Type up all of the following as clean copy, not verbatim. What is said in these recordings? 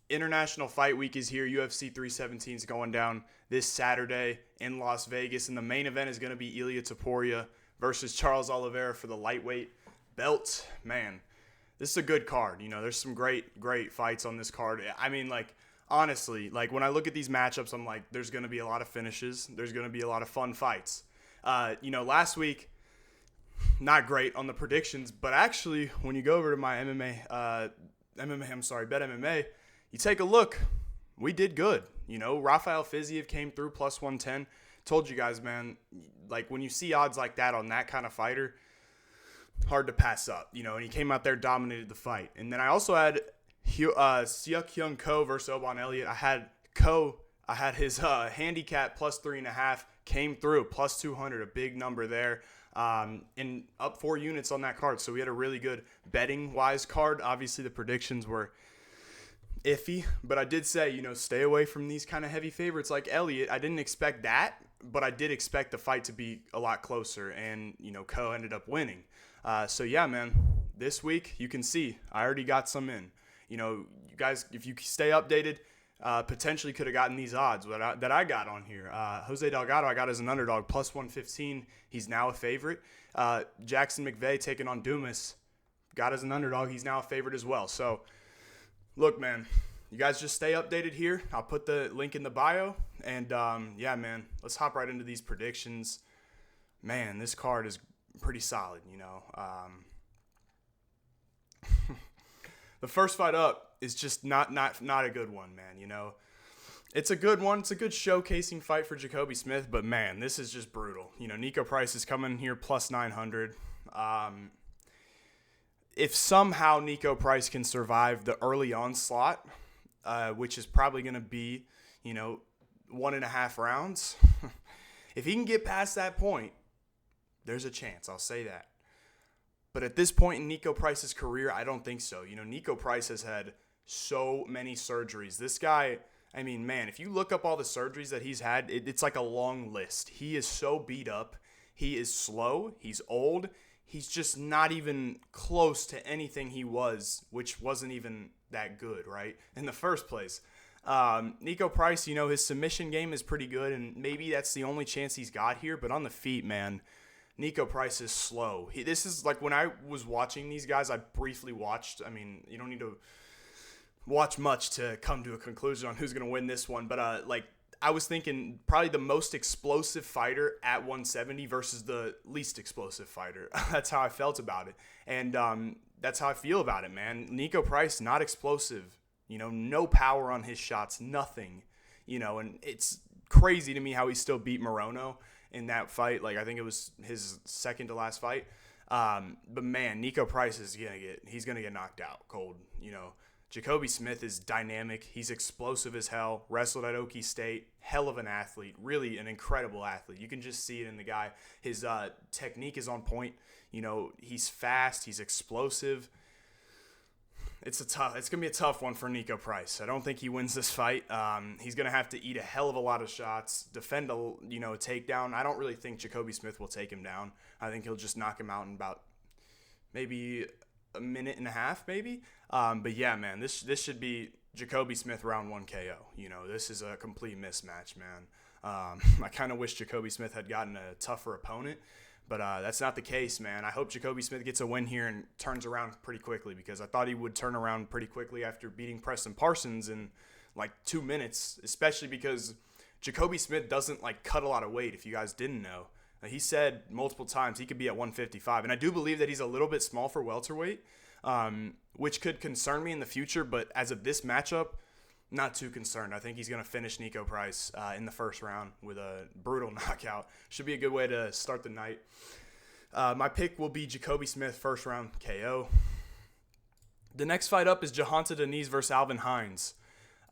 International Fight Week is here. UFC 317 is going down this Saturday in Las Vegas, and the main event is going to be Ilia Topuria versus Charles Oliveira for the lightweight belt. Man, this is a good card. There's some great fights on this card. I mean, honestly, when I look at these matchups, I'm like, there's going to be a lot of finishes. There's going to be a lot of fun fights. Last week, not great on the predictions, but actually, when you go over to my Bet MMA, you take a look, we did good. Rafael Fiziev came through plus 110. Told you guys, man, when you see odds like that on that kind of fighter, hard to pass up, and he came out there, dominated the fight. And then I also had Seok Hyun Ko versus Oban Elliott. I had his handicap plus 3.5, came through plus 200, a big number there. And up 4 units on that card. So we had a really good betting-wise card. Obviously, the predictions were iffy, but I did say, stay away from these kind of heavy favorites like Elliott. I didn't expect that, but I did expect the fight to be a lot closer, and, Ko ended up winning. So, yeah, man, this week, you can see, I already got some in. You guys, if you stay updated, potentially could have gotten these odds that I got on here. Jose Delgado, I got as an underdog, plus 115. He's now a favorite. Jackson McVey taking on Dumas, got as an underdog. He's now a favorite as well. So, look, man, you guys just stay updated here. I'll put the link in the bio. And, yeah, man, let's hop right into these predictions. Man, this card is pretty solid, The first fight up is just not a good one, man, It's a good one. It's a good showcasing fight for Jacobe Smith, but, man, this is just brutal. Niko Price is coming here plus 900. If somehow Niko Price can survive the early onslaught, which is probably going to be, 1.5 rounds, if he can get past that point, there's a chance. I'll say that. But at this point in Niko Price's career, I don't think so. Niko Price has had so many surgeries. This guy, I mean, man, if you look up all the surgeries that he's had, it's like a long list. He is so beat up. He is slow. He's old. He's just not even close to anything he was, which wasn't even that good, right, in the first place. Niko Price, his submission game is pretty good, and maybe that's the only chance he's got here. But on the feet, man, Niko Price is slow. This is when I was watching these guys, I briefly watched. I mean, you don't need to watch much to come to a conclusion on who's going to win this one. But, I was thinking probably the most explosive fighter at 170 versus the least explosive fighter. That's how I felt about it. And that's how I feel about it, man. Niko Price, not explosive. No power on his shots, nothing. And it's crazy to me how he still beat Morono in that fight. I think it was his second to last fight. But man, Niko Price is he's gonna get knocked out cold. Jacobe Smith is dynamic. He's explosive as hell. Wrestled at Okie State. Hell of an athlete. Really an incredible athlete. You can just see it in the guy. His technique is on point. He's fast. He's explosive. It's gonna be a tough one for Niko Price. I don't think he wins this fight. He's gonna have to eat a hell of a lot of shots, defend a takedown. I don't really think Jacobe Smith will take him down. I think he'll just knock him out in about maybe a minute and a half, maybe. But yeah, man, this should be Jacobe Smith round 1 KO. This is a complete mismatch, man. I kind of wish Jacobe Smith had gotten a tougher opponent. But that's not the case, man. I hope Jacobe Smith gets a win here and turns around pretty quickly, because I thought he would turn around pretty quickly after beating Preston Parsons in 2 minutes, especially because Jacobe Smith doesn't cut a lot of weight, if you guys didn't know. He said multiple times he could be at 155, and I do believe that he's a little bit small for welterweight, which could concern me in the future, but as of this matchup, not too concerned. I think he's going to finish Niko Price in the first round with a brutal knockout. Should be a good way to start the night. My pick will be Jacobe Smith, first round KO. The next fight up is Jhonta Diniz versus Alvin Hines.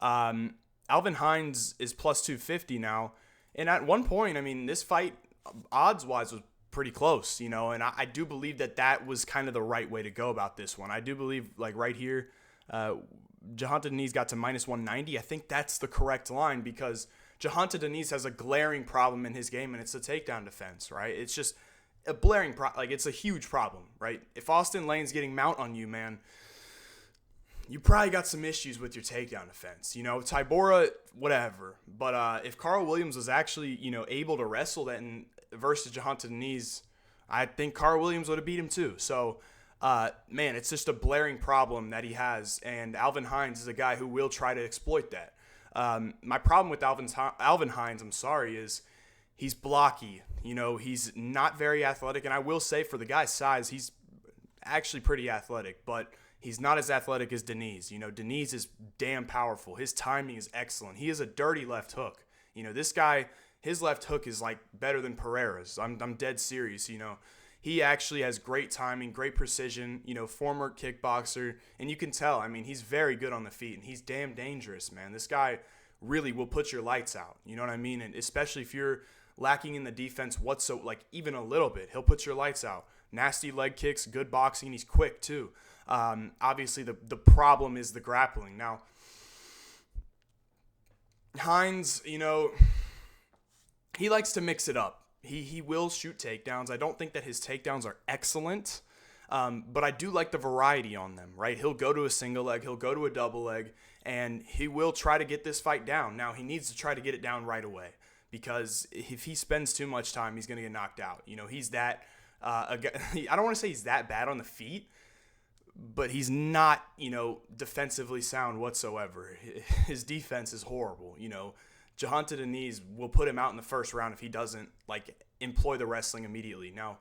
Alvin Hines is plus 250 now. And at one point, I mean, this fight, odds-wise, was pretty close, and I do believe that was kind of the right way to go about this one. I do believe, right here, Jhonta Diniz got to minus 190. I think that's the correct line, because Jhonta Diniz has a glaring problem in his game, and it's the takedown defense, right? It's just a blaring it's a huge problem, right? If Austin Lane's getting mount on you, man, you probably got some issues with your takedown defense. Tybura, whatever. But if Carl Williams was actually, able to wrestle that versus Jhonta Diniz, I think Carl Williams would have beat him too. So, man, it's just a blaring problem that he has. And Alvin Hines is a guy who will try to exploit that. My problem with Alvin Hines, is he's blocky. He's not very athletic. And I will say for the guy's size, he's actually pretty athletic. But he's not as athletic as Diniz. Diniz is damn powerful. His timing is excellent. He has a dirty left hook. This guy, his left hook is like better than Pereira's. I'm dead serious. He actually has great timing, great precision, former kickboxer. And you can tell, he's very good on the feet and he's damn dangerous, man. This guy really will put your lights out. You know what I mean? And especially if you're lacking in the defense even a little bit, he'll put your lights out. Nasty leg kicks, good boxing. He's quick too. Obviously, the problem is the grappling. Now, Hines, he likes to mix it up. He will shoot takedowns. I don't think that his takedowns are excellent, but I do like the variety on them, right? He'll go to a single leg, he'll go to a double leg, and he will try to get this fight down. Now, he needs to try to get it down right away because if he spends too much time, he's going to get knocked out. He's that I don't want to say he's that bad on the feet, but he's not, defensively sound whatsoever. His defense is horrible. Jhonta Diniz will put him out in the first round if he doesn't, employ the wrestling immediately. Now,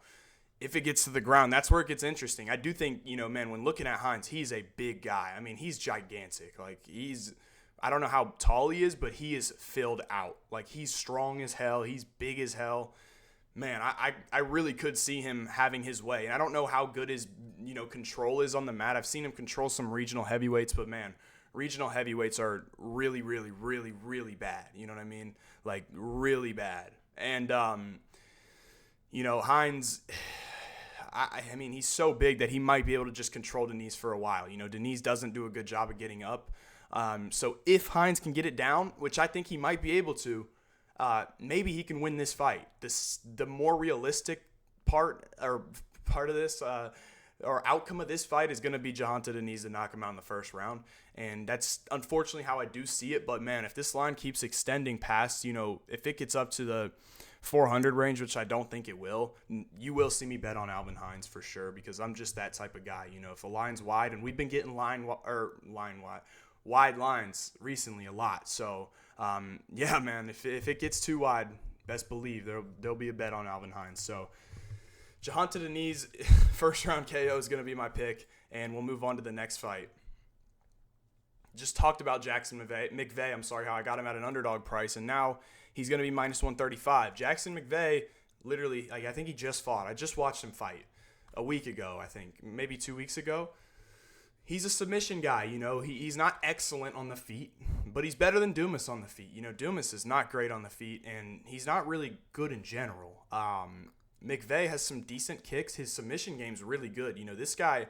if it gets to the ground, that's where it gets interesting. I do think, when looking at Hines, he's a big guy. He's gigantic. I don't know how tall he is, but he is filled out. He's strong as hell. He's big as hell. Man, I really could see him having his way. And I don't know how good his, control is on the mat. I've seen him control some regional heavyweights, but man, regional heavyweights are really, really, really, really bad. You know what I mean? Really bad. And, Hines, he's so big that he might be able to just control Diniz for a while. Diniz doesn't do a good job of getting up. So if Hines can get it down, which I think he might be able to, maybe he can win this fight. The more realistic part of this, or outcome of this fight is going to be Jhonta Diniz to knock him out in the first round. And that's unfortunately how I do see it. But man, if this line keeps extending past, if it gets up to the 400 range, which I don't think it will, you will see me bet on Alvin Hines for sure, because I'm just that type of guy. If the line's wide, and we've been getting wide lines recently a lot. So, yeah, man, if it gets too wide, best believe there'll be a bet on Alvin Hines. So, Jhonta Diniz, first round KO is going to be my pick, and we'll move on to the next fight. Just talked about Jackson McVey, how I got him at an underdog price, and now he's going to be minus 135. Jackson McVey, literally, I think he just fought. I just watched him fight a week ago, I think, maybe 2 weeks ago. He's a submission guy, he's not excellent on the feet, but he's better than Dumas on the feet. Dumas is not great on the feet, and he's not really good in general. McVey has some decent kicks. His submission game's really good. This guy,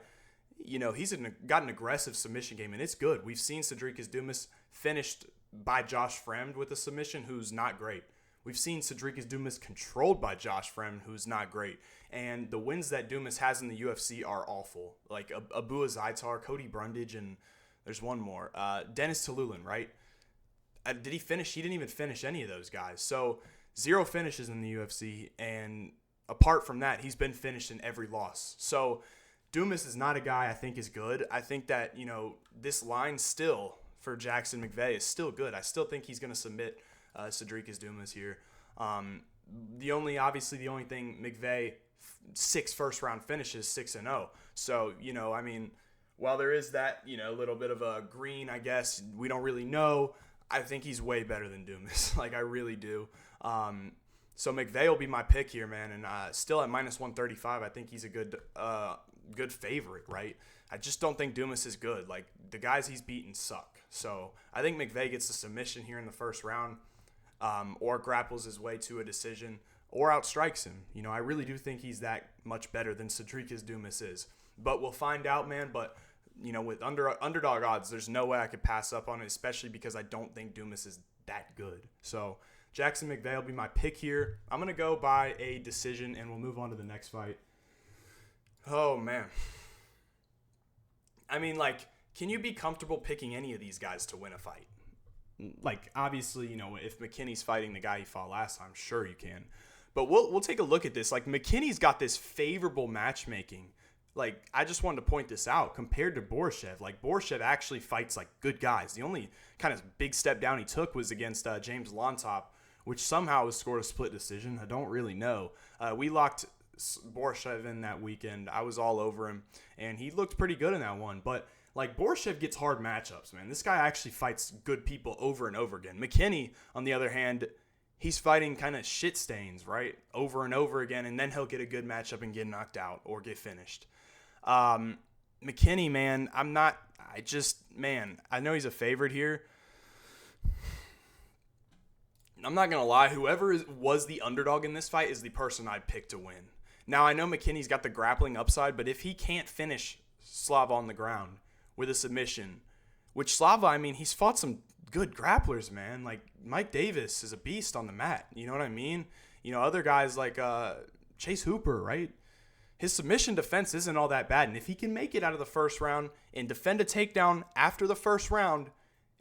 he's got an aggressive submission game, and it's good. We've seen Sedriques Dumas finished by Josh Fremd with a submission who's not great. We've seen Sedriques Dumas controlled by Josh Fremd, who's not great. And the wins that Dumas has in the UFC are awful. Abu Azaitar, Cody Brundage, and there's one more. Dennis Talulin, right? Did he finish? He didn't even finish any of those guys. So 0 finishes in the UFC, and apart from that, he's been finished in every loss. So Dumas is not a guy I think is good. I think that, this line still for Jackson McVey is still good. I still think he's going to submit Sedriques Dumas here. The only thing, McVey, 6 first-round finishes, 6-0. So, while there is that, little bit of a green, I guess, we don't really know, I think he's way better than Dumas. I really do. So McVey will be my pick here, man, and still at minus 135, I think he's a good favorite, right? I just don't think Dumas is good. The guys he's beaten suck. So I think McVey gets the submission here in the first round, or grapples his way to a decision, or outstrikes him. I really do think he's that much better than Sedriques Dumas is. But we'll find out, man. But, with underdog odds, there's no way I could pass up on it, especially because I don't think Dumas is that good. So Jackson McVey will be my pick here. I'm going to go by a decision, and we'll move on to the next fight. Oh, man. can you be comfortable picking any of these guys to win a fight? Like, obviously, if McKinney's fighting the guy he fought last time, sure you can. But we'll take a look at this. Like, McKinney's got this favorable matchmaking. Like, I just wanted to point this out compared to Borshchev. Like, Borshchev actually fights, like, good guys. The only kind of big step down he took was against James Lontop, which somehow was scored a split decision. I don't really know. We locked Borshchev in that weekend. I was all over him, and he looked pretty good in that one. But, like, Borshchev gets hard matchups, man. This guy actually fights good people over and over again. McKinney, on the other hand, he's fighting kind of shit stains, right, over and over again, and then he'll get a good matchup and get knocked out or get finished. McKinney, man, I know he's a favorite here. I'm not going to lie. Whoever was the underdog in this fight is the person I'd pick to win. Now, I know McKinney's got the grappling upside, but if he can't finish Slava on the ground with a submission, which Slava, I mean, he's fought some good grapplers, man. Like, Mike Davis is a beast on the mat. You know what I mean? Other guys like Chase Hooper, right? His submission defense isn't all that bad. And if he can make it out of the first round and defend a takedown after the first round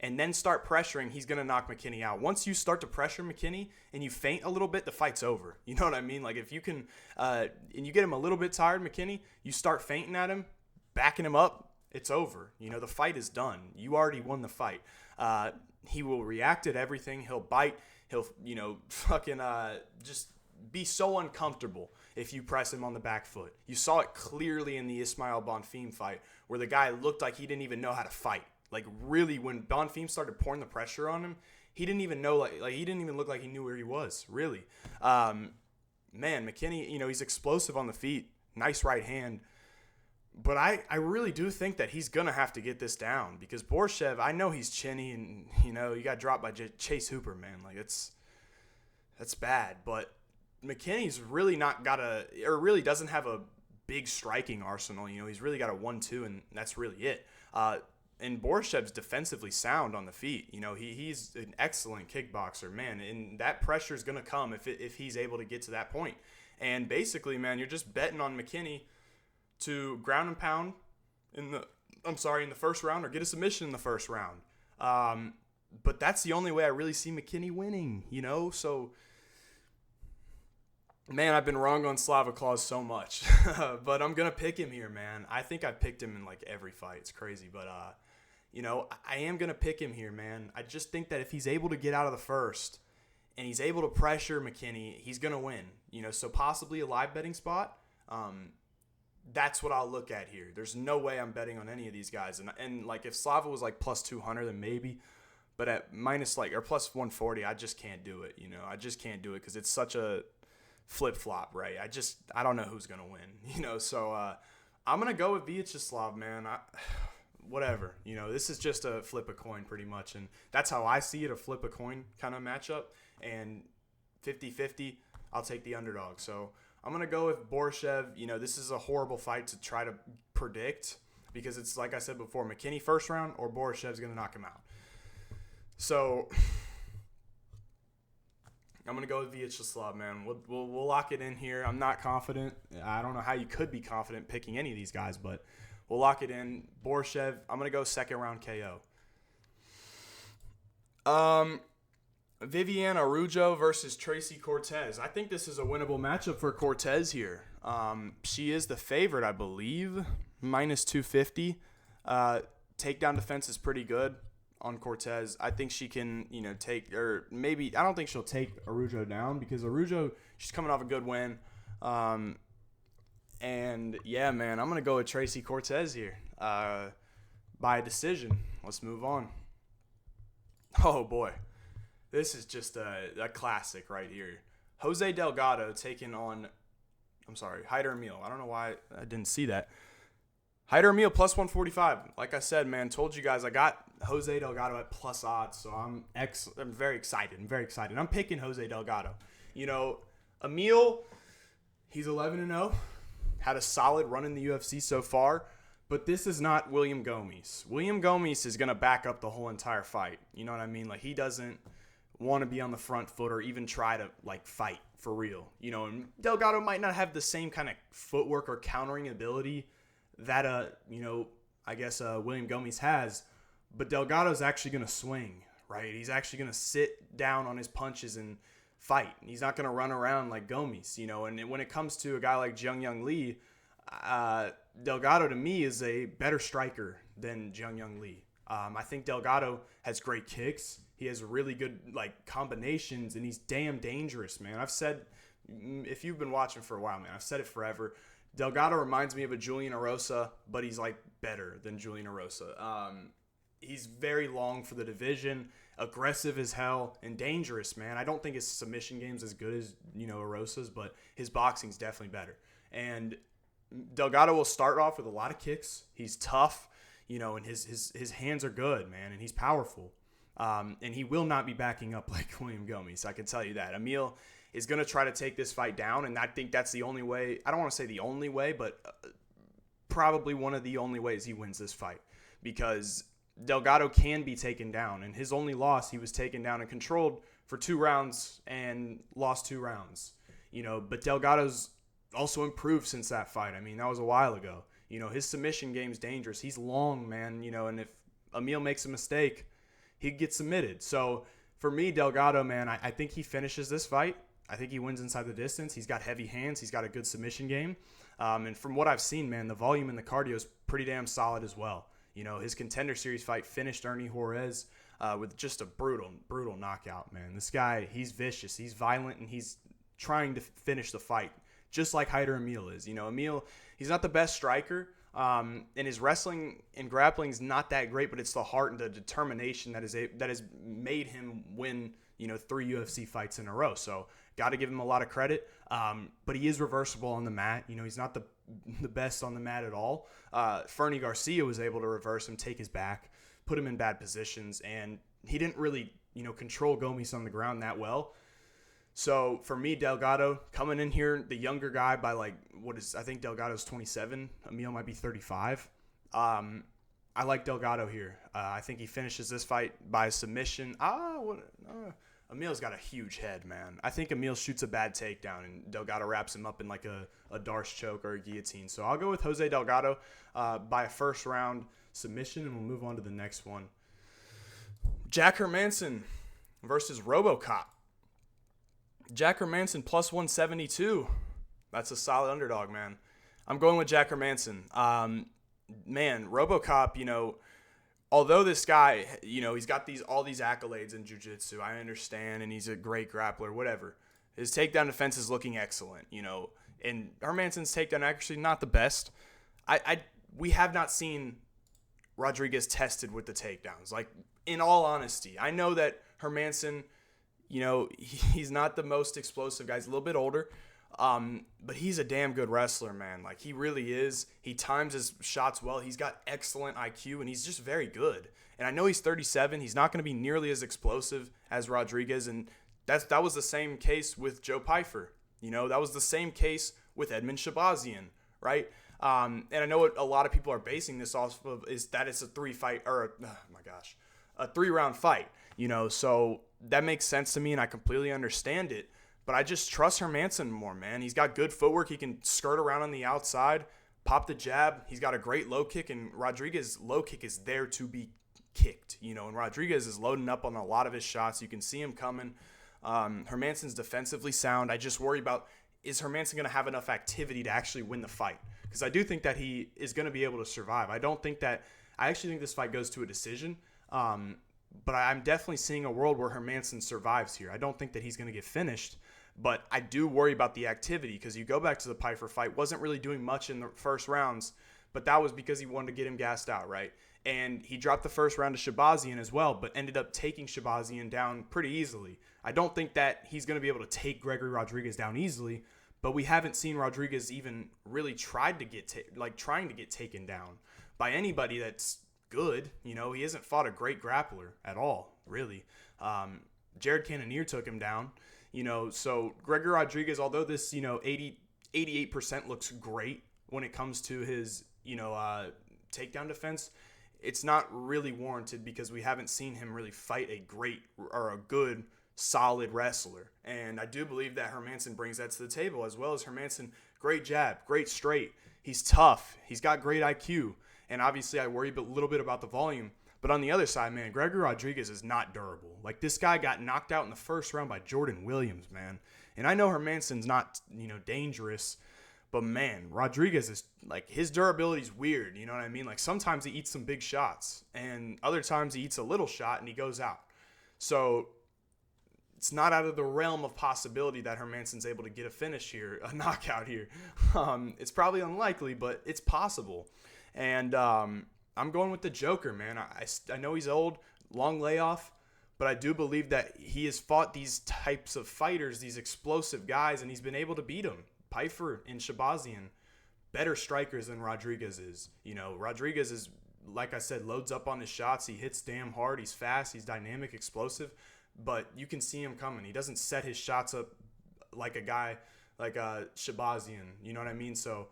and then start pressuring, he's going to knock McKinney out. Once you start to pressure McKinney and you feint a little bit, the fight's over. You know what I mean? Like, if you can and you get him a little bit tired, McKinney, you start feinting at him, backing him up, it's over. The fight is done. You already won the fight. He will react at everything. He'll bite. He'll, just be so uncomfortable if you press him on the back foot. You saw it clearly in the Ismail Bonfim fight where the guy looked like he didn't even know how to fight. Like, really, when Bonfim started pouring the pressure on him, he didn't even know, like he didn't even look like he knew where he was, really. Man, McKinney, he's explosive on the feet. Nice right hand. But I really do think that he's going to have to get this down because Borshchev, I know he's chinny and, you got dropped by Chase Hooper, man. Like, that's bad. But McKinney's really really doesn't have a big striking arsenal. He's really got a 1-2, and that's really it. And Borshchev's defensively sound on the feet. He's an excellent kickboxer, man. And that pressure is going to come if he's able to get to that point. And basically, man, you're just betting on McKinney to ground and pound in the first round or get a submission in the first round. But that's the only way I really see McKinney winning, So, man, I've been wrong on Slava Claus so much. But I'm going to pick him here, man. I think I've picked him in, like, every fight. It's crazy. But, I am going to pick him here, man. I just think that if he's able to get out of the first and he's able to pressure McKinney, he's going to win. So possibly a live betting spot. That's what I'll look at here. There's no way I'm betting on any of these guys. And like, if Slava was like plus 200, then maybe. But at plus 140, I just can't do it. I just can't do it because it's such a flip-flop, right? I don't know who's going to win, So I'm going to go with Viacheslav, man. Whatever. This is just a flip a coin pretty much. And that's how I see it, a flip a coin kind of matchup. And 50-50, I'll take the underdog. So I'm going to go with Borshchev. This is a horrible fight to try to predict because it's, like I said before, McKinney first round or Borshchev's going to knock him out. So I'm going to go with Viacheslav, man. We'll lock it in here. I'm not confident. I don't know how you could be confident picking any of these guys, but we'll lock it in. Borshchev, I'm going to go second round KO. Viviane Araujo versus Tracy Cortez. I think this is a winnable matchup for Cortez here. She is the favorite, I believe, minus 250. Takedown defense is pretty good on Cortez. I think she can, I don't think she'll take Araujo down because Araujo, she's coming off a good win. And yeah, man, I'm going to go with Tracy Cortez here by decision. Let's move on. Oh, boy. This is just a classic right here. Jose Delgado taking on, Hyder Amil. I don't know why I didn't see that. Hyder Amil plus 145. Like I said, man, told you guys I got Jose Delgado at plus odds, so I'm very excited. I'm picking Jose Delgado. Amil, he's 11-0. Had a solid run in the UFC so far, but this is not William Gomes. William Gomes is going to back up the whole entire fight. You know what I mean? Like, he doesn't want to be on the front foot or even try to, like, fight for real. And Delgado might not have the same kind of footwork or countering ability that, I guess William Gomes has. But Delgado's actually going to swing, right? He's actually going to sit down on his punches and fight. He's not going to run around like Gomes, And when it comes to a guy like Jung Lee, Delgado to me is a better striker than Jung Lee. I think Delgado has great kicks. He has really good combinations, and he's damn dangerous, man. I've said, if you've been watching for a while, man, I've said it forever. Delgado reminds me of a Julian Erosa, but he's better than Julian Erosa. He's very long for the division, aggressive as hell, and dangerous, man. I don't think his submission game's as good as Erosa's, but his boxing's definitely better. And Delgado will start off with a lot of kicks. He's tough, and his hands are good, man, and he's powerful. And he will not be backing up like William Gomes. I can tell you that. Amil is going to try to take this fight down, and I think that's the only way. I don't want to say the only way, but probably one of the only ways he wins this fight, because Delgado can be taken down. And his only loss, he was taken down and controlled for 2 rounds and lost 2 rounds. But Delgado's also improved since that fight. I mean, that was a while ago. His submission game's dangerous. He's long, man, and if Amil makes a mistake, he gets submitted. So for me, Delgado, man, I think he finishes this fight. I think he wins inside the distance. He's got heavy hands. He's got a good submission game. And from what I've seen, man, the volume and the cardio is pretty damn solid as well. His Contender Series fight finished Ernie Juarez with just a brutal knockout, man. This guy, he's vicious. He's violent, and he's trying to finish the fight, just like Hyder Amil is. Amil, he's not the best striker, and his wrestling and grappling is not that great, but it's the heart and the determination that has made him win, 3 UFC fights in a row. So got to give him a lot of credit. But he is reversible on the mat. He's not the best on the mat at all. Fernie Garcia was able to reverse him, take his back, put him in bad positions, and he didn't really, control Gomes on the ground that well. So for me, Delgado coming in here, the younger guy by I think Delgado's 27. Amil might be 35. I like Delgado here. I think he finishes this fight by submission. Amil's got a huge head, man. I think Amil shoots a bad takedown, and Delgado wraps him up in a Darce choke or a guillotine. So I'll go with Jose Delgado by a first round submission, and we'll move on to the next one. Jack Hermansson versus RoboCop. Jack Hermansson plus 172. That's a solid underdog, man. I'm going with Jack Hermansson. Man, RoboCop, although this guy, he's got all these accolades in jiu-jitsu, I understand, and he's a great grappler, whatever. His takedown defense is looking excellent, and Hermansson's takedown accuracy not the best. We have not seen Rodrigues tested with the takedowns. In all honesty, I know that Hermansson, he's not the most explosive guy. He's a little bit older, but he's a damn good wrestler, man. He really is. He times his shots well. He's got excellent IQ, and he's just very good. And I know he's 37. He's not going to be nearly as explosive as Rodrigues, and that was the same case with Joe Pyfer. That was the same case with Edmund Shabazian, right? And I know what a lot of people are basing this off of is that it's a 3-round fight. So that makes sense to me, and I completely understand it. But I just trust Hermansson more, man. He's got good footwork. He can skirt around on the outside, pop the jab. He's got a great low kick, and Rodrigues' low kick is there to be kicked, and Rodrigues is loading up on a lot of his shots. You can see him coming. Hermansson's defensively sound. I just worry about, is Hermansson going to have enough activity to actually win the fight? Because I do think that he is going to be able to survive. I actually think this fight goes to a decision. But I'm definitely seeing a world where Hermansson survives here. I don't think that he's going to get finished, but I do worry about the activity, because you go back to the Pyfer fight, wasn't really doing much in the first rounds, but that was because he wanted to get him gassed out, right? And he dropped the first round to Shabazian as well, but ended up taking Shabazian down pretty easily. I don't think that he's going to be able to take Gregory Rodrigues down easily, but we haven't seen Rodrigues even really trying to get taken down by anybody that's good. He hasn't fought a great grappler at all, really. Jared Cannonier took him down. So Gregory Rodrigues, although this 88% looks great when it comes to his takedown defense, it's not really warranted, because we haven't seen him really fight a great or a good solid wrestler. And I do believe that Hermansson brings that to the table, as well as Hermansson, great jab, great straight. He's tough. He's got great IQ. And obviously I worry a little bit about the volume. But on the other side, man, Gregory Rodrigues is not durable. Like, this guy got knocked out in the first round by Jordan Williams, man. And I know Hermansson's not, dangerous. But, man, Rodrigues is, like, his durability is weird. You know what I mean? Like, sometimes he eats some big shots. And other times he eats a little shot and he goes out. So it's not out of the realm of possibility that Hermansson's able to get a finish here, a knockout here. It's probably unlikely, but it's possible. And I'm going with the Joker, man. I know he's old, long layoff, but I do believe that he has fought these types of fighters, these explosive guys, and he's been able to beat them. Pfeiffer and Shabazian, better strikers than Rodrigues is. Rodrigues is, like I said, loads up on his shots. He hits damn hard. He's fast. He's dynamic, explosive. But you can see him coming. He doesn't set his shots up like a guy like Shabazian. You know what I mean? So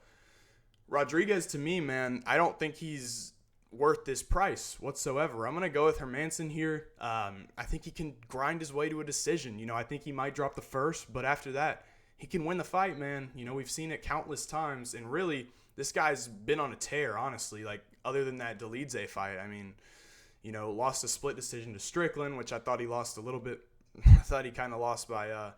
Rodrigues, to me, man, I don't think he's worth this price whatsoever. I'm going to go with Hermansson here. I think he can grind his way to a decision. I think he might drop the first, but after that, he can win the fight, man. We've seen it countless times, and really, this guy's been on a tear, honestly. Like, other than that Delgado fight, I mean, lost a split decision to Strickland, which I thought he lost a little bit. I thought he kind of lost by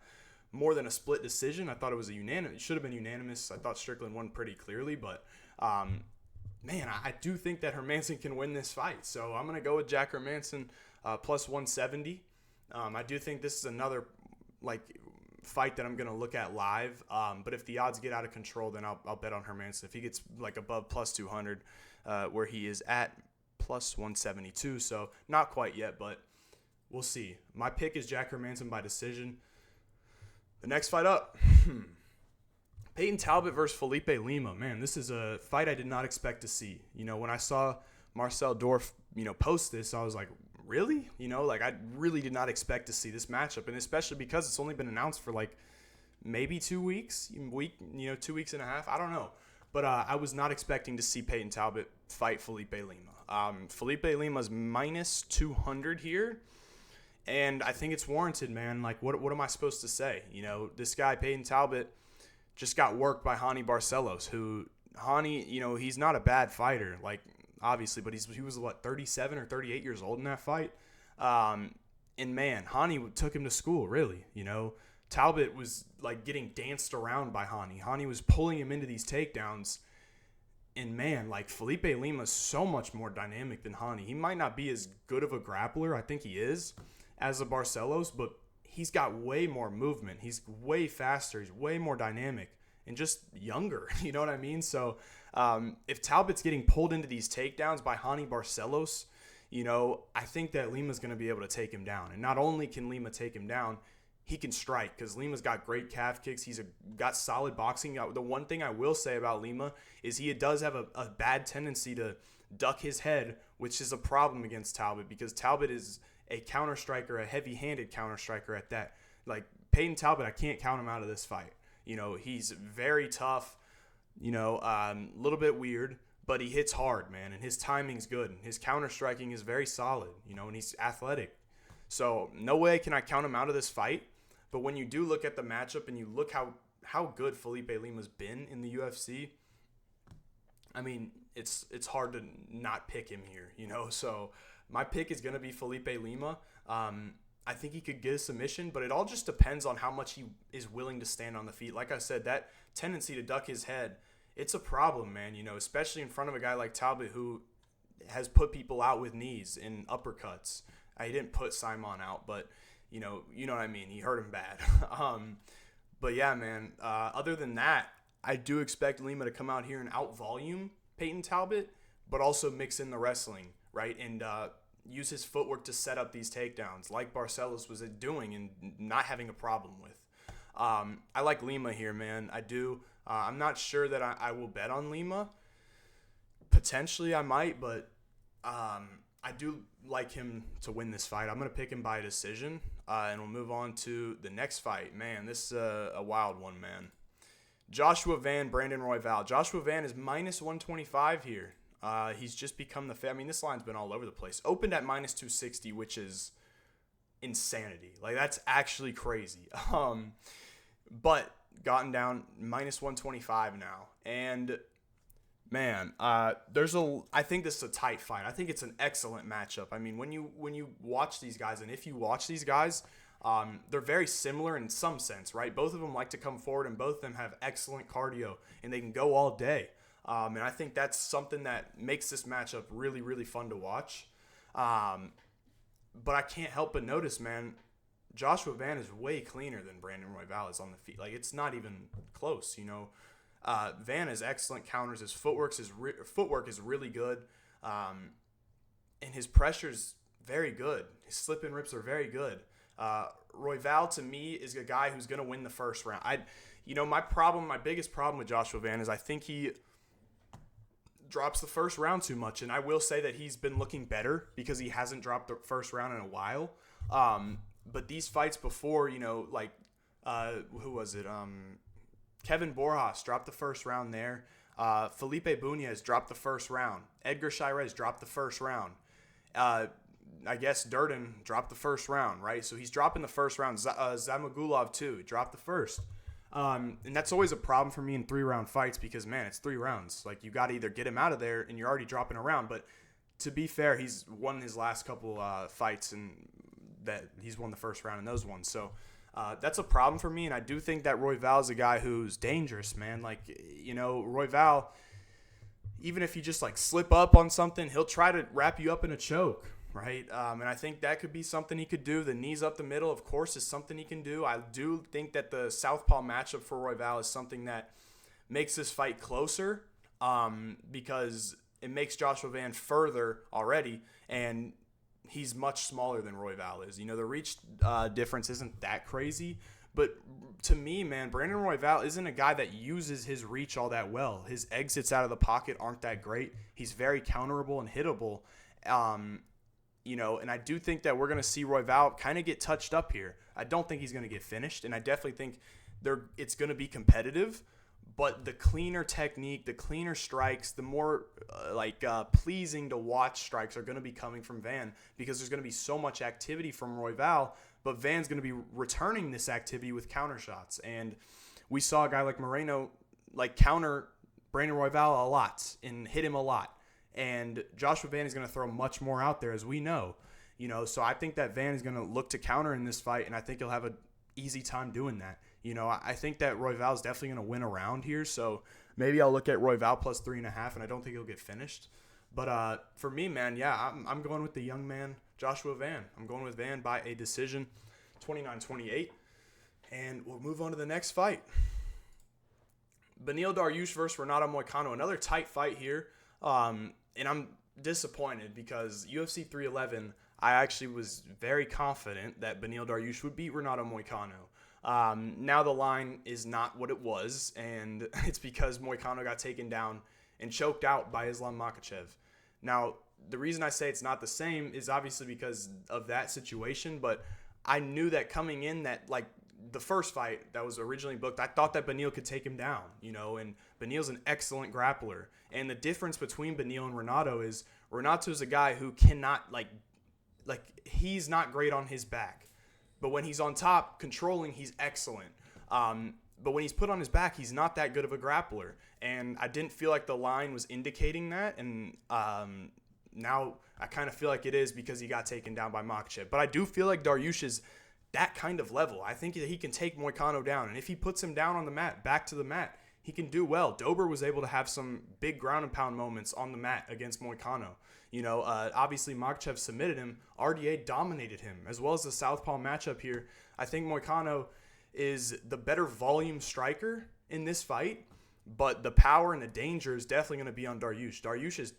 more than a split decision. I thought it was it should have been unanimous. I thought Strickland won pretty clearly, but man, I do think that Hermansson can win this fight. So I'm going to go with Jack Hermansson plus 170. I do think this is another fight that I'm going to look at live. But if the odds get out of control, then I'll bet on Hermansson. If he gets above plus 200, where he is at plus 172, so not quite yet, but we'll see. My pick is Jack Hermansson by decision. The next fight up, Payton Talbott versus Felipe Lima. Man, this is a fight I did not expect to see. When I saw Marcel Dorff, post this, I was like, really? I really did not expect to see this matchup, and especially because it's only been announced for maybe 2 weeks, 2 weeks and a half. I don't know. But I was not expecting to see Payton Talbott fight Felipe Lima. Felipe Lima's minus 200 here, and I think it's warranted, man. What am I supposed to say? This guy, Payton Talbott, just got worked by Hany Barcelos, who, he's not a bad fighter, obviously, but he was, 37 or 38 years old in that fight? And, man, Hany took him to school, really, Talbot was getting danced around by Hany. Hany was pulling him into these takedowns. And man, Felipe Lima's so much more dynamic than Hany. He might not be as good of a grappler, I think he is, as a Barcelos, but he's got way more movement. He's way faster. He's way more dynamic and just younger. You know what I mean? So if Talbot's getting pulled into these takedowns by Hany Barcelos, I think that Lima's going to be able to take him down. And not only can Lima take him down, he can strike, because Lima's got great calf kicks. He's got solid boxing. The one thing I will say about Lima is he does have a bad tendency to duck his head, which is a problem against Talbot, because Talbot is a counter striker, a heavy-handed counter striker at that. Payton Talbot, I can't count him out of this fight. He's very tough, a little bit weird, but he hits hard, man, and his timing's good. And his counter striking is very solid, and he's athletic. So no way can I count him out of this fight. But when you do look at the matchup and you look how good Felipe Lima's been in the UFC, I mean, it's hard to not pick him here, So my pick is going to be Felipe Lima. I think he could get a submission, but it all just depends on how much he is willing to stand on the feet. Like I said, that tendency to duck his head, it's a problem, man, especially in front of a guy like Talbot, who has put people out with knees and uppercuts. He didn't put Simon out, but you know what I mean. He hurt him bad. But yeah, man. Other than that, I do expect Lima to come out here and out-volume Payton Talbot, but also mix in the wrestling, right? And use his footwork to set up these takedowns, like Barcelos was doing and not having a problem with. I like Lima here, man. I do. I'm not sure that I will bet on Lima. Potentially I might, but I do like him to win this fight. I'm going to pick him by decision, and we'll move on to the next fight. Man, this is a wild one, man. Joshua Van, Brandon Royval. Joshua Van is minus 125 here. He's just become the favorite. I mean, this line's been all over the place. Opened at minus 260, which is insanity. That's actually crazy. But gotten down minus 125 now. And Man, I think this is a tight fight. I think it's an excellent matchup. I mean, when you watch these guys, and if you watch these guys, they're very similar in some sense, right? Both of them like to come forward, and both of them have excellent cardio, and they can go all day. And I think that's something that makes this matchup really, really fun to watch. Um, but I can't help but notice, man, Joshua Van is way cleaner than Brandon Royval is on the feet. Like, it's not even close, you know. Van has excellent counters. His footwork is really good, and his pressure's very good. His slip and rips are very good. Royval to me is a guy who's going to win the first round. My biggest problem with Joshua Van is I think he drops the first round too much, and I will say that he's been looking better because he hasn't dropped the first round in a while. But these fights before, who was it? Kevin Borjas dropped the first round there. Felipe Bunez dropped the first round. Edgar Chairez dropped the first round. I guess Durden dropped the first round, right? So he's dropping the first round. Zamagulov, too, dropped the first. And that's always a problem for me in 3-round fights because, man, it's 3 rounds. Like, you got to either get him out of there and you're already dropping a round. But to be fair, he's won his last couple fights and that he's won the first round in those ones. So that's a problem for me. And I do think that Royval is a guy who's dangerous, man. Like, Royval, even if you just, slip up on something, he'll try to wrap you up in a choke. Right, and I think that could be something he could do. The knees up the middle, of course, is something he can do. I do think that the southpaw matchup for Royval is something that makes this fight closer because it makes Joshua Van further already, and he's much smaller than Royval is. The reach difference isn't that crazy, but to me, man, Brandon Royval isn't a guy that uses his reach all that well. His exits out of the pocket aren't that great. He's very counterable and hittable. And I do think that we're going to see Royval kind of get touched up here. I don't think he's going to get finished, and I definitely think it's going to be competitive. But the cleaner technique, the cleaner strikes, the more pleasing to watch strikes are going to be coming from Van because there's going to be so much activity from Royval, but Van's going to be returning this activity with counter shots. And we saw a guy like Moreno counter Brandon Royval a lot and hit him a lot. And Joshua Van is going to throw much more out there, as we know. So I think that Van is going to look to counter in this fight, and I think he'll have an easy time doing that. I think that Royval is definitely going to win a round here, so maybe I'll look at Royval plus 3.5, and I don't think he'll get finished. But for me, man, yeah, I'm going with the young man, Joshua Van. I'm going with Van by a decision, 29-28. And we'll move on to the next fight. Beneil Dariush versus Renato Moicano. Another tight fight here. And I'm disappointed because UFC 311, I actually was very confident that Beneil Dariush would beat Renato Moicano. Now the line is not what it was, and it's because Moicano got taken down and choked out by Islam Makhachev. Now, the reason I say it's not the same is obviously because of that situation, but I knew that coming in that, the first fight that was originally booked, I thought that Beneil could take him down, and Beneil's an excellent grappler. And the difference between Beneil and Renato is Renato's a guy who cannot, he's not great on his back. But when he's on top, controlling, he's excellent. But when he's put on his back, he's not that good of a grappler. And I didn't feel like the line was indicating that. And now I kind of feel like it is because he got taken down by Makhachev. But I do feel like Dariush is that kind of level. I think that he can take Moicano down. And if he puts him down on the mat, back to the mat, he can do well. Dober was able to have some big ground and pound moments on the mat against Moicano. Obviously Makhachev submitted him. RDA dominated him, as well as the southpaw matchup here. I think Moicano is the better volume striker in this fight, but the power and the danger is definitely going to be on Dariush. Dariush is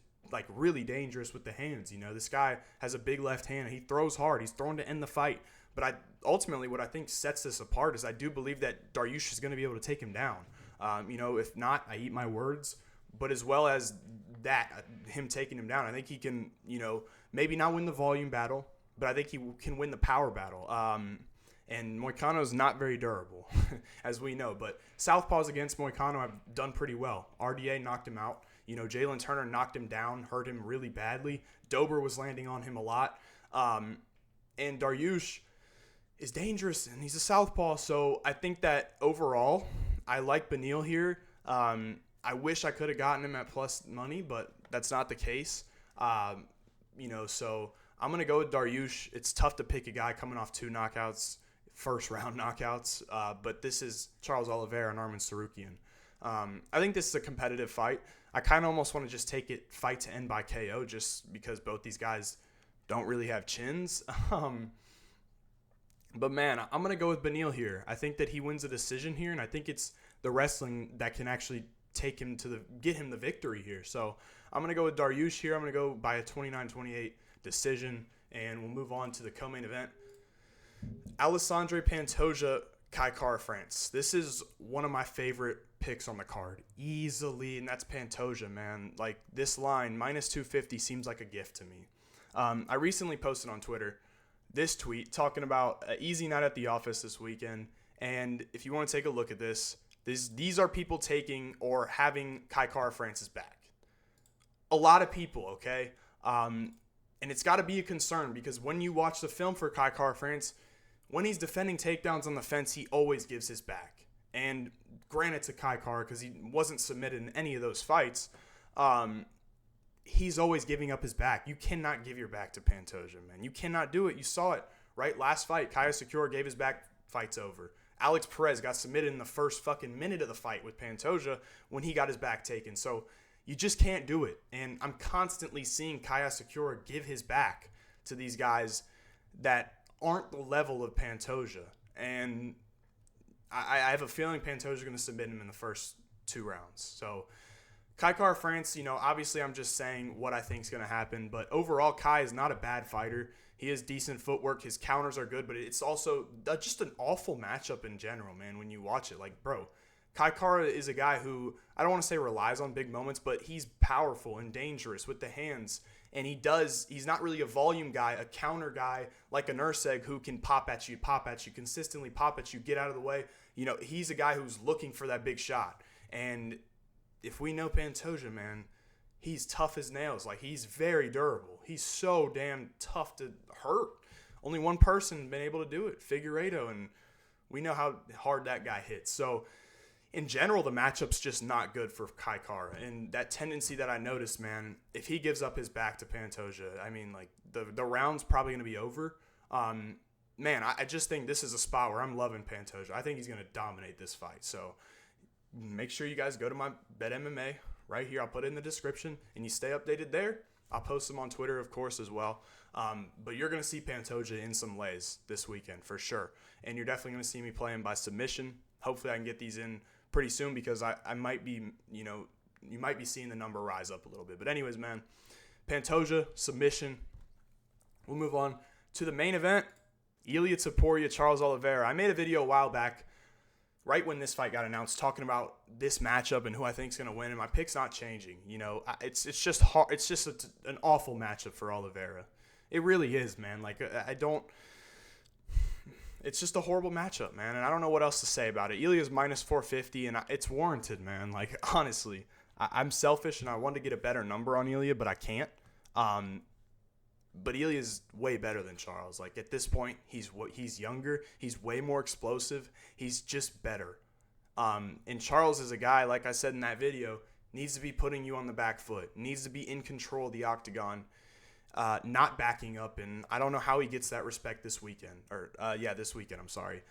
really dangerous with the hands. This guy has a big left hand. He throws hard. He's thrown to end the fight. But ultimately what I think sets this apart is I do believe that Dariush is going to be able to take him down. If not, I eat my words. But as well as that, him taking him down, I think he can, maybe not win the volume battle, but I think he can win the power battle. And Moicano is not very durable, as we know. But southpaws against Moicano have done pretty well. RDA knocked him out. Jalen Turner knocked him down, hurt him really badly. Dober was landing on him a lot. And Dariush is dangerous, and he's a southpaw. So I think that overall, I like Beneil here. I wish I could have gotten him at plus money, but that's not the case. So I'm going to go with Dariush. It's tough to pick a guy coming off 2 knockouts, first-round knockouts, but this is Charles Oliveira and Arman Tsarukyan. I think this is a competitive fight. I kind of almost want to just take it fight to end by KO just because both these guys don't really have chins. But, man, I'm going to go with Beneil here. I think that he wins a decision here, and I think it's the wrestling that can actually take him get him the victory here. So I'm going to go with Dariush here. I'm going to go by a 29-28 decision, and we'll move on to the co-main event. Alessandre Pantoja, Kai Kara-France. This is one of my favorite picks on the card, easily, and that's Pantoja, man. Like, this line, minus 250, seems like a gift to me. I recently posted on Twitter this tweet talking about an easy night at the office this weekend, and if you want to take a look at this, these are people taking or having Kai Kara-France's back. A lot of people, okay? And it's got to be a concern because when you watch the film for Kai Kara-France, when he's defending takedowns on the fence, he always gives his back. And granted to Kai Kara, because he wasn't submitted in any of those fights, he's always giving up his back. You cannot give your back to Pantoja, man. You cannot do it. You saw it, right? Last fight, Kaya Secure gave his back, fight's over. Alex Perez got submitted in the first fucking minute of the fight with Pantoja when he got his back taken. So you just can't do it. And I'm constantly seeing Kaya Secure give his back to these guys that aren't the level of Pantoja. And I have a feeling Pantoja's going to submit him in the first 2 rounds. So Kai Kara-France, obviously I'm just saying what I think is going to happen. But overall, Kai is not a bad fighter. He has decent footwork. His counters are good. But it's also just an awful matchup in general, man, when you watch it. Like, bro, Kai Kara is a guy who, I don't want to say relies on big moments, but he's powerful and dangerous with the hands. And he's not really a volume guy, a counter guy like a Nurseg who can pop at you, consistently pop at you, get out of the way. He's a guy who's looking for that big shot. And if we know Pantoja, man, he's tough as nails. Like, he's very durable. He's so damn tough to hurt. Only one person been able to do it, Figueiredo, and we know how hard that guy hits. So, in general, the matchup's just not good for Kai Kara. And that tendency that I noticed, man, if he gives up his back to Pantoja, I mean, like, the round's probably going to be over. Man, I just think this is a spot where I'm loving Pantoja. I think he's going to dominate this fight. So, make sure you guys go to my Bet MMA right here. I'll put it in the description, and you stay updated there. I'll post them on Twitter, of course, as well. But you're going to see Pantoja in some lays this weekend for sure. And you're definitely going to see me playing by submission. Hopefully I can get these in pretty soon because I might be, you might be seeing the number rise up a little bit. But anyways, man, Pantoja, submission. We'll move on to the main event. Ilia Topuria, Charles Oliveira. I made a video a while back, right when this fight got announced, talking about this matchup and who I think is going to win, and my pick's not changing. It's just hard. It's just an awful matchup for Oliveira. It really is, man. Like, it's just a horrible matchup, man, and I don't know what else to say about it. Ilia's minus 450, and it's warranted, man. Like, honestly, I'm selfish, and I wanted to get a better number on Ilia, but I can't. But Ilia's way better than Charles. Like, at this point, he's younger. He's way more explosive. He's just better. And Charles is a guy, like I said in that video, needs to be putting you on the back foot, needs to be in control of the octagon, not backing up. And I don't know how he gets that respect this weekend. This weekend, I'm sorry.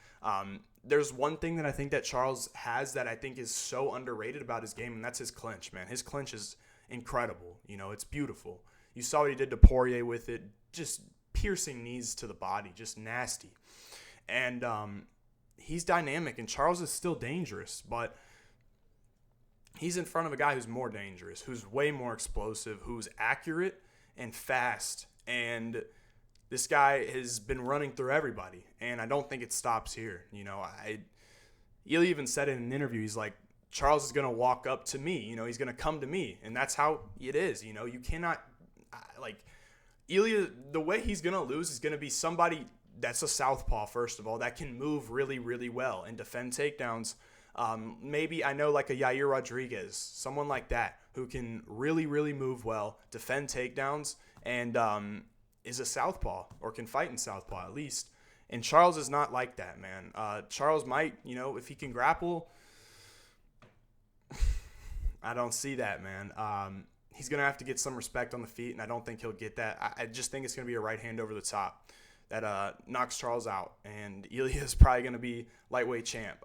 There's one thing that I think that Charles has that I think is so underrated about his game, and that's his clinch, man. His clinch is incredible. It's beautiful. You saw what he did to Poirier with it, just piercing knees to the body, just nasty. And he's dynamic, and Charles is still dangerous, but he's in front of a guy who's more dangerous, who's way more explosive, who's accurate and fast. And this guy has been running through everybody, and I don't think it stops here. Ilia even said in an interview, he's like, Charles is going to walk up to me. He's going to come to me, and that's how it is. You cannot... Like, Ilia, the way he's going to lose is going to be somebody that's a southpaw, first of all, that can move really, really well and defend takedowns. Maybe, I know, like a Yair Rodrigues, someone like that, who can really, really move well, defend takedowns, and is a southpaw, or can fight in southpaw at least. And Charles is not like that, man. Charles might, if he can grapple... I don't see that, man. He's going to have to get some respect on the feet, and I don't think he'll get that. I just think it's going to be a right hand over the top that knocks Charles out. And Ilya is probably going to be lightweight champ.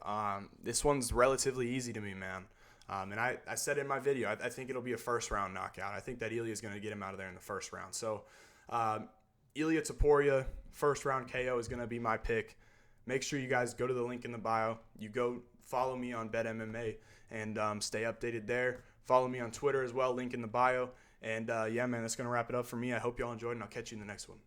This one's relatively easy to me, man. And I said in my video, I think it'll be a first-round knockout. I think that Ilya is going to get him out of there in the first round. So Ilya Topuria, first-round KO is going to be my pick. Make sure you guys go to the link in the bio. You go follow me on BetMMA and stay updated there. Follow me on Twitter as well, link in the bio. And, yeah, man, that's going to wrap it up for me. I hope y'all enjoyed, and I'll catch you in the next one.